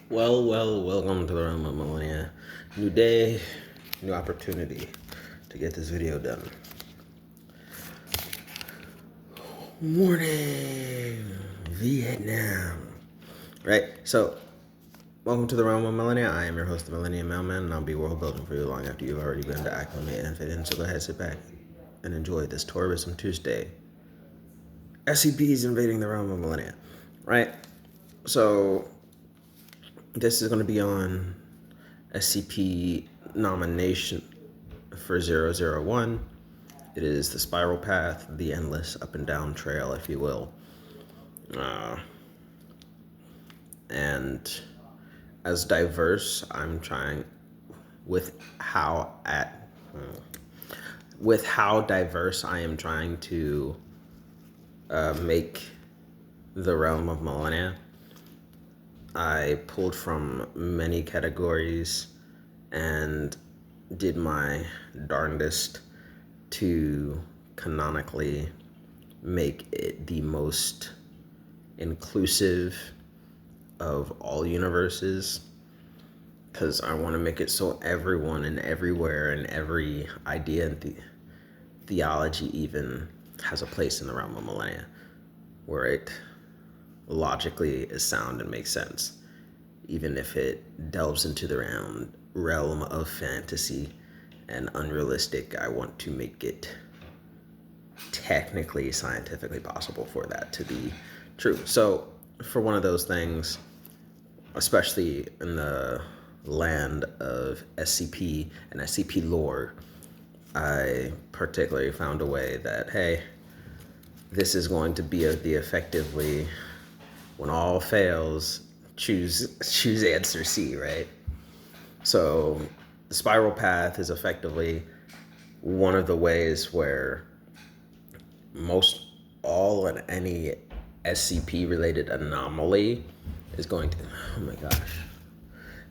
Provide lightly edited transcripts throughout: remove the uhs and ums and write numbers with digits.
Welcome to the Realm of Millenia. New day, new opportunity to get this video done. Morning, Vietnam. Right, so, welcome to the Realm of Millenia. I am your host, the MILLENIANmailmen, and I'll be world building for you long after you've already been to acclimate and fit in. So go ahead, sit back, and enjoy this Tourism Tuesday. SCP's Invading the Realm of Millenia. Right, so this is going to be on SCP nomination for 001. It is the Spiral Path, the endless up and down trail, if you will. And as diverse, I'm trying with how diverse I am trying to make the Realm of Millenia. I pulled from many categories and did my darndest to canonically make it the most inclusive of all universes, because I want to make it so everyone and everywhere and every idea and theology even has a place in the Realm of Millenia, where it logically is sound and makes sense, even if it delves into the realm of fantasy and unrealistic. I want to make it technically, scientifically possible for that to be true. So for one of those things, especially in the land of SCP and SCP lore, I particularly found a way that, hey, this is going to be the effectively, when all fails, choose answer C, right? So the Spiral Path is effectively one of the ways where most all and any SCP related anomaly is going to, oh my gosh,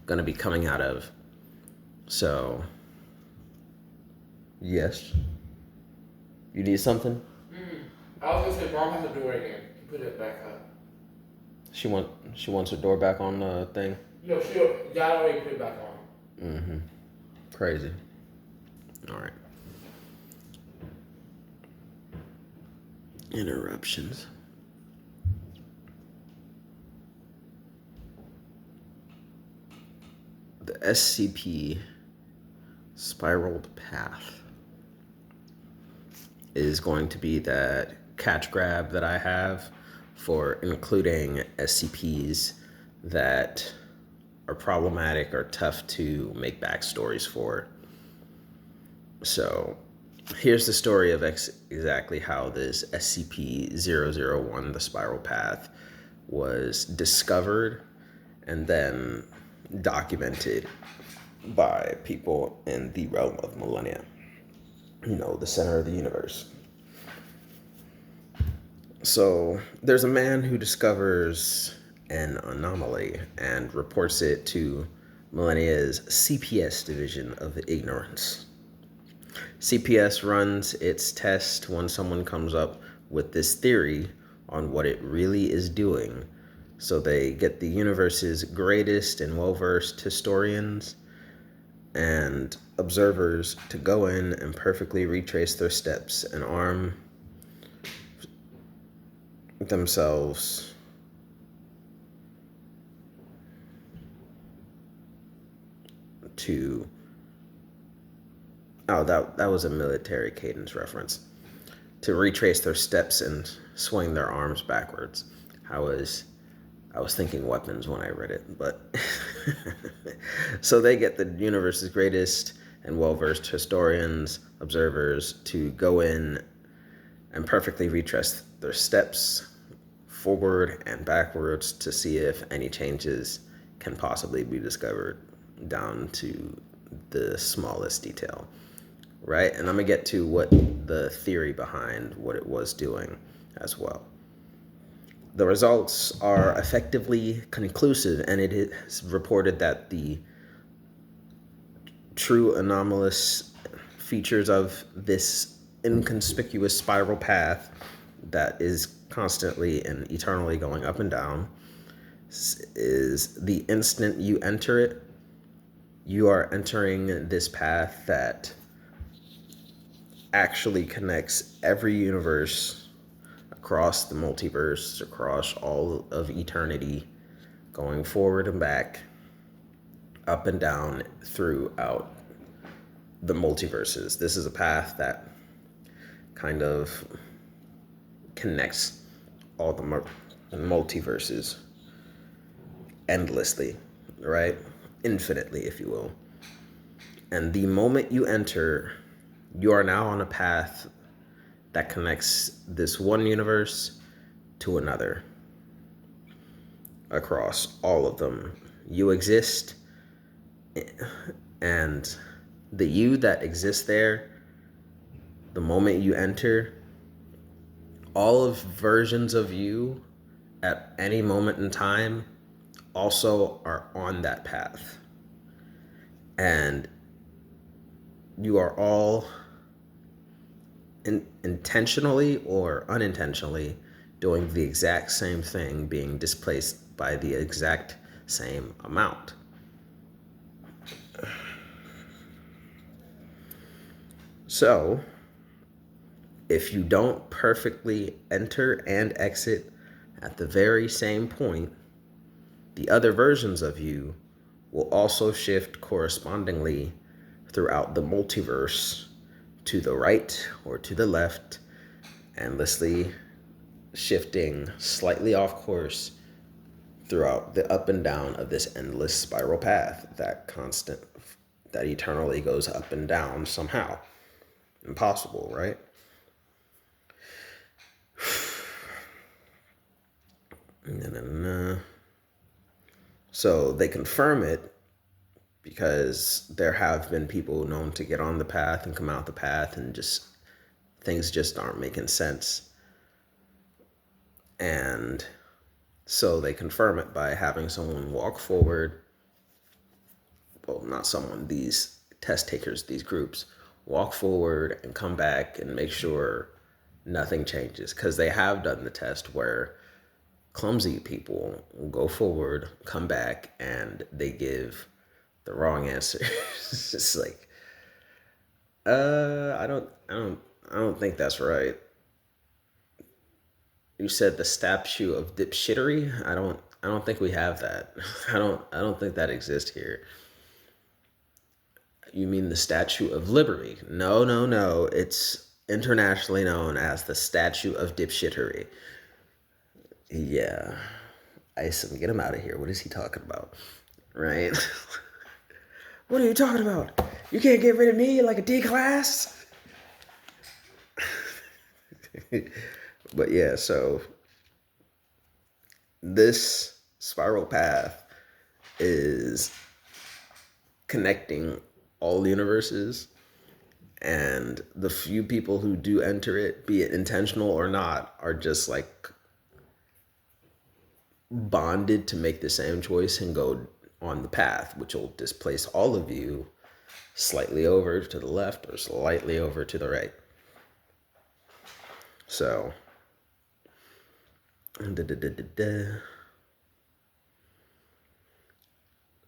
going to be coming out of. So yes, you need something? I was gonna say, Mom has to do it again. Put it back up. She wants her door back on the thing. No, y'all already put it back on. Crazy. All right. Interruptions. The SCP Spiral Path is going to be that catch grab that I have for including SCPs that are problematic or tough to make backstories for. So here's the story of exactly how this SCP-001, the Spiral Path, was discovered and then documented by people in the Realm of Millenia. The center of the universe. So there's a man who discovers an anomaly and reports it to Millenia's CPS division of ignorance. CPS runs its test when someone comes up with this theory on what it really is doing. So they get the universe's greatest and well-versed historians and observers to go in and perfectly retrace their steps and arm themselves to that was a military cadence reference, to retrace their steps and swing their arms backwards. I was thinking weapons when I read it, but so they get the universe's greatest and well-versed historians, observers to go in and perfectly retrace their steps forward and backwards to see if any changes can possibly be discovered down to the smallest detail, right? And I'm gonna get to what the theory behind what it was doing as well. The results are effectively conclusive, and it is reported that the true anomalous features of this inconspicuous spiral path that is constantly and eternally going up and down is the instant you enter it, you are entering this path that actually connects every universe across the multiverse, across all of eternity, going forward and back, up and down throughout the multiverses. This is a path that kind of connects all the multiverses endlessly, right? Infinitely, if you will. And the moment you enter, you are now on a path that connects this one universe to another across all of them. You exist, and the you that exists there, the moment you enter, all of versions of you at any moment in time also are on that path. And you are all intentionally or unintentionally doing the exact same thing, being displaced by the exact same amount. So, if you don't perfectly enter and exit at the very same point, the other versions of you will also shift correspondingly throughout the multiverse to the right or to the left, endlessly shifting slightly off course throughout the up and down of this endless spiral path, that eternally goes up and down somehow. Impossible, right? So they confirm it because there have been people known to get on the path and come out the path, and just things just aren't making sense. And so they confirm it by having someone walk forward. Well, not someone, these test takers, these groups, walk forward and come back and make sure nothing changes. Because they have done the test where clumsy people will go forward, come back, and they give the wrong answer. It's just like, I don't think that's right. You said the statue of dipshittery? I don't think we have that. I don't think that exists here. You mean the Statue of Liberty? No, no, no. It's internationally known as the Statue of Dipshittery. Yeah. Isom, get him out of here. What is he talking about? Right? What are you talking about? You can't get rid of me like a D class? But yeah, so this spiral path is connecting all universes, and the few people who do enter it, be it intentional or not, are just like bonded to make the same choice and go on the path, which will displace all of you slightly over to the left or slightly over to the right. So,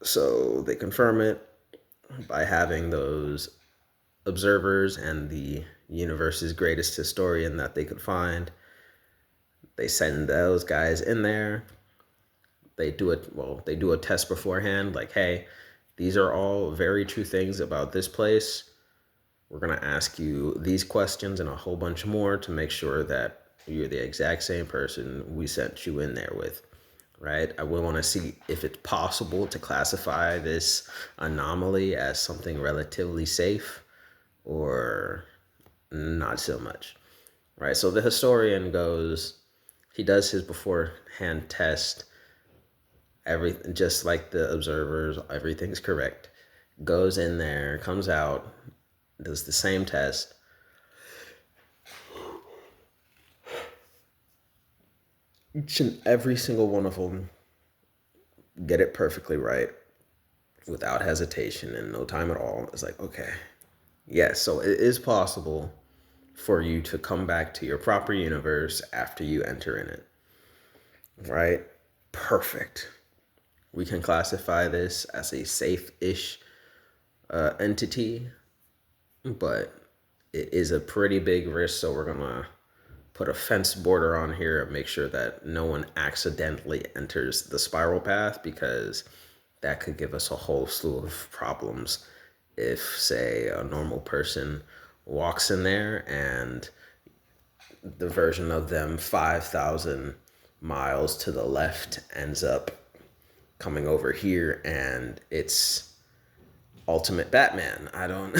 so they confirm it by having those observers and the universe's greatest historian that they could find. They send those guys in there. They do a test beforehand, like, hey, these are all very true things about this place. We're going to ask you these questions and a whole bunch more to make sure that you're the exact same person we sent you in there with, right? I would want to see if it's possible to classify this anomaly as something relatively safe or not so much, right? So the historian he does his beforehand test, everything, just like the observers, everything's correct, goes in there, comes out, does the same test. Each and every single one of them get it perfectly right without hesitation and no time at all. It's like, okay, yes, so it is possible for you to come back to your proper universe after you enter in it, right? perfect. We can classify this as a safe-ish entity, but it is a pretty big risk, so we're gonna put a fence border on here and make sure that no one accidentally enters the spiral path, because that could give us a whole slew of problems if, say, a normal person walks in there and the version of them 5,000 miles to the left ends up coming over here and it's Ultimate Batman. I don't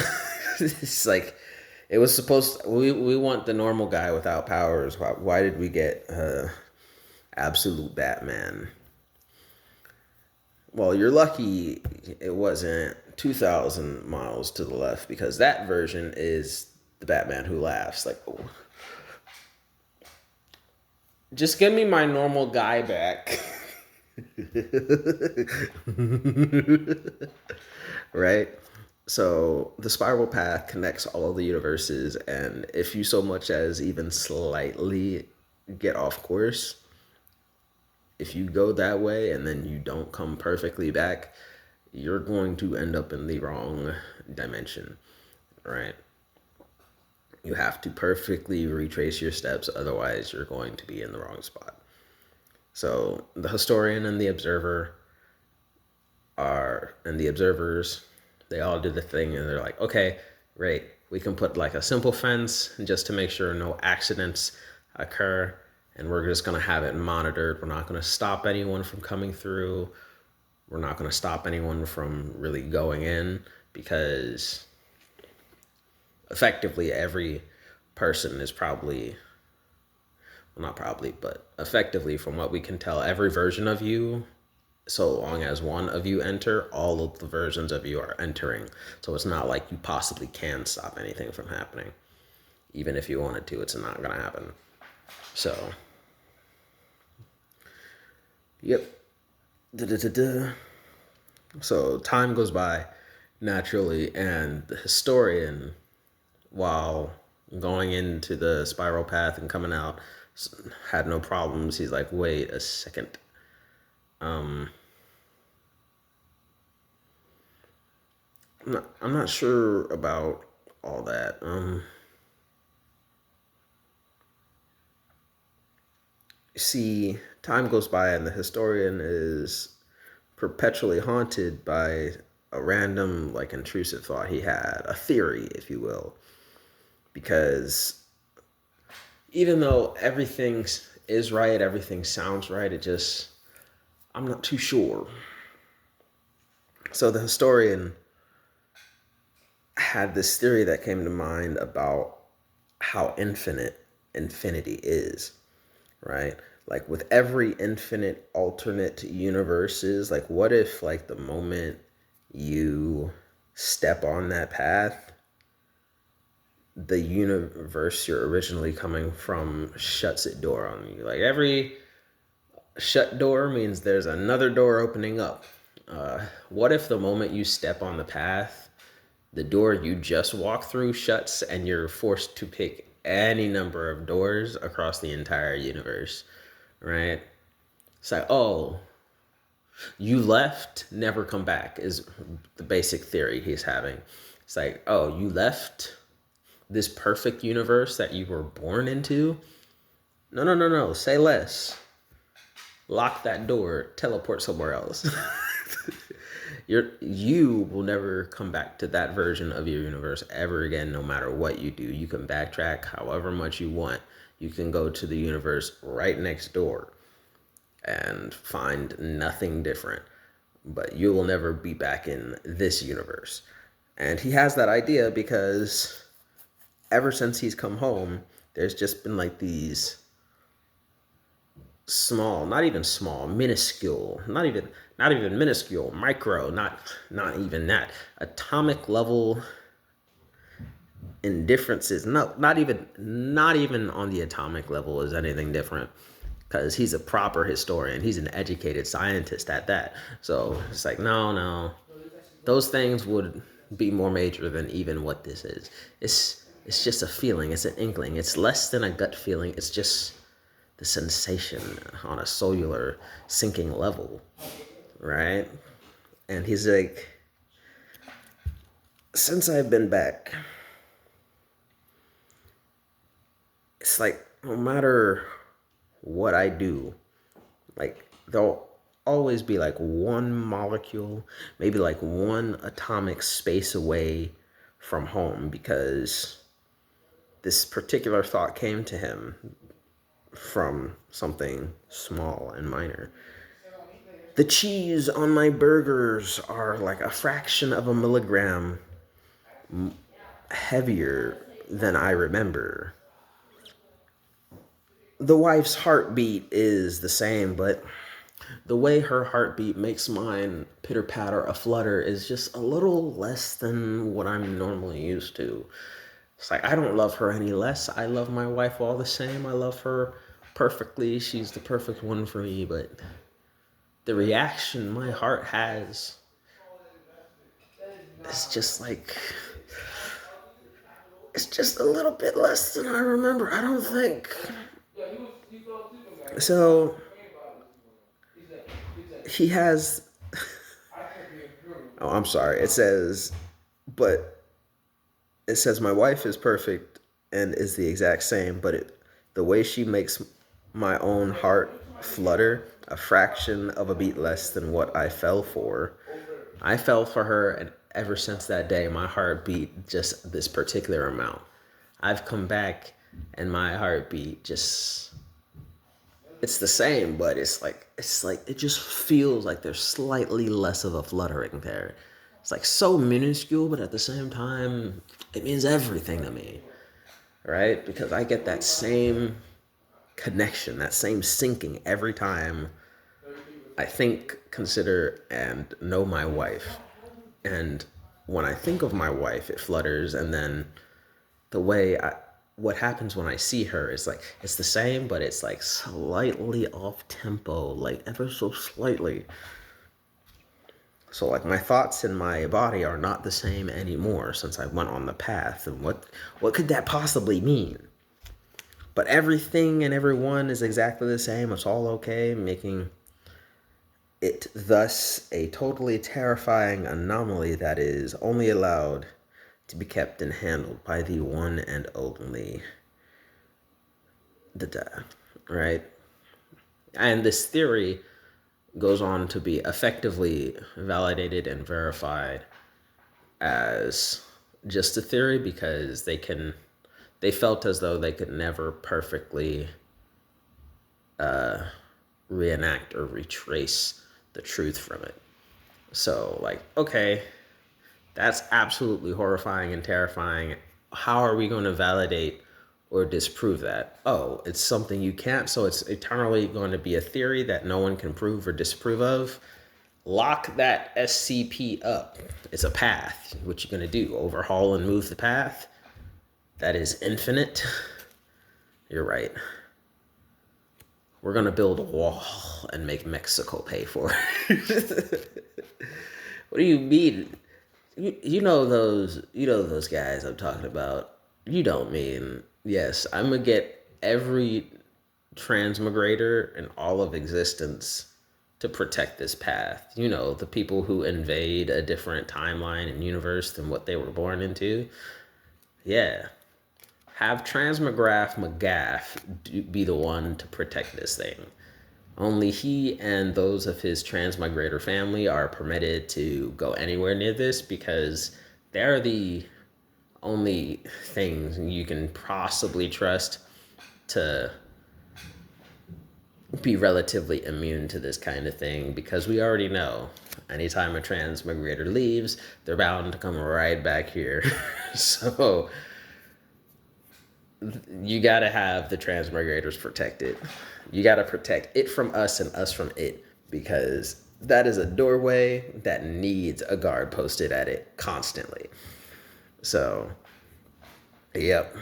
it's like it was supposed to, we want the normal guy without powers. Why did we get absolute Batman? Well, you're lucky it wasn't 2,000 miles to the left, because that version is the Batman who laughs. Like, oh, just give me my normal guy back. Right? So the spiral path connects all of the universes, and if you so much as even slightly get off course, if you go that way and then you don't come perfectly back, you're going to end up in the wrong dimension, right? You have to perfectly retrace your steps, otherwise you're going to be in the wrong spot. So the historian and the observers, they all did the thing, and they're like, okay, great, we can put like a simple fence just to make sure no accidents occur, and we're just gonna have it monitored. We're not gonna stop anyone from coming through. We're not gonna stop anyone from really going in, because effectively every person is probably, well, not probably, but effectively, from what we can tell, every version of you, so long as one of you enter, all of the versions of you are entering. So it's not like you possibly can stop anything from happening. Even if you wanted to, it's not gonna happen. So, yep. Da-da-da-da. So time goes by naturally, and the historian, while going into the spiral path and coming out, had no problems. He's like, wait a second. I'm not sure about all that. See, time goes by and the historian is perpetually haunted by a random, like, intrusive thought he had, a theory, if you will. Because even though everything is right, everything sounds right, I'm not too sure. So the historian had this theory that came to mind about how infinite infinity is, right? Like with every infinite alternate universes, like what if like the moment you step on that path, the universe you're originally coming from shuts its door on you? Like every shut door means there's another door opening up. What if the moment you step on the path, the door you just walked through shuts and you're forced to pick any number of doors across the entire universe, right? It's like, oh, you left, never come back is the basic theory he's having. It's like, oh, you left this perfect universe that you were born into? No, say less. Lock that door, teleport somewhere else. You will never come back to that version of your universe ever again, no matter what you do. You can backtrack however much you want. You can go to the universe right next door and find nothing different, but you will never be back in this universe. And he has that idea because ever since he's come home, there's just been like these small, not even small, minuscule, not even minuscule, micro, not even that, atomic level indifferences. No, not even on the atomic level is anything different, because he's a proper historian. He's an educated scientist at that. So it's like, no, those things would be more major than even what this is. It's just a feeling. It's an inkling. It's less than a gut feeling. It's just the sensation on a cellular sinking level, right? And he's like, since I've been back, it's like no matter what I do, like there'll always be like one molecule, maybe like one atomic space away from home, because this particular thought came to him from something small and minor. The cheese on my burgers are like a fraction of a milligram heavier than I remember. The wife's heartbeat is the same, but the way her heartbeat makes mine pitter patter a flutter is just a little less than what I'm normally used to. It's like I don't love her any less. I love my wife all the same. I love her perfectly. She's the perfect one for me, but the reaction my heart has is just like, it's just a little bit less than I remember. I don't think. So he has, oh, I'm sorry. But it says my wife is perfect and is the exact same, but the way she makes my own heart flutter a fraction of a beat less than what I fell for. I fell for her, and ever since that day, my heart beat just this particular amount. I've come back, and my heartbeat just, it's the same, but it's like it just feels like there's slightly less of a fluttering there. It's like so minuscule, but at the same time, it means everything to me, right? Because I get that same connection, that same sinking every time I think, consider, and know my wife. And when I think of my wife, it flutters, and then what happens when I see her is like, it's the same, but it's like slightly off tempo, like ever so slightly. So like my thoughts and my body are not the same anymore since I went on the path. And what could that possibly mean? But everything and everyone is exactly the same. It's all okay, making it thus a totally terrifying anomaly that is only allowed to be kept and handled by the one and only Dada, right? And this theory goes on to be effectively validated and verified as just a theory, because they felt as though they could never perfectly reenact or retrace the truth from it. So like, okay, that's absolutely horrifying and terrifying. How are we going to validate or disprove that? Oh, it's something you can't, so it's eternally going to be a theory that no one can prove or disprove of. Lock that SCP up. It's a path. What you going to do? Overhaul and move the path? That is infinite. You're right. We're going to build a wall and make Mexico pay for it. What do you mean? You know those guys I'm talking about. You don't mean, yes, I'm gonna get every transmigrator in all of existence to protect this path. You know, the people who invade a different timeline and universe than what they were born into. Yeah. Have Transmograph McGaff be the one to protect this thing. Only he and those of his transmigrator family are permitted to go anywhere near this, because they're the only things you can possibly trust to be relatively immune to this kind of thing, because we already know anytime a transmigrator leaves, they're bound to come right back here. So you got to have the transmigrators protected. You got to protect it from us and us from it, because that is a doorway that needs a guard posted at it constantly. So, yep.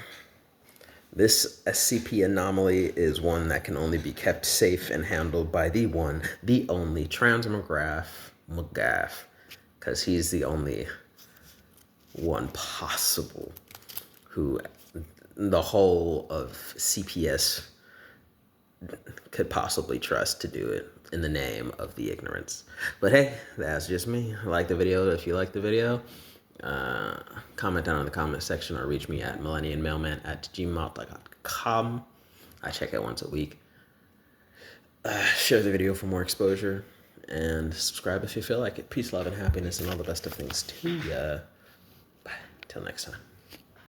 This SCP anomaly is one that can only be kept safe and handled by the one, the only Transmograph McGaff, because he's the only one possible who the whole of CPS could possibly trust to do it in the name of the ignorance. But hey, that's just me. Like the video if you like the video. Comment down in the comment section or reach me at MILLENIANmailmen@gmail.com. I check it once a week. Share the video for more exposure and subscribe if you feel like it. Peace, love, and happiness, and all the best of things to ya. Bye. Till next time.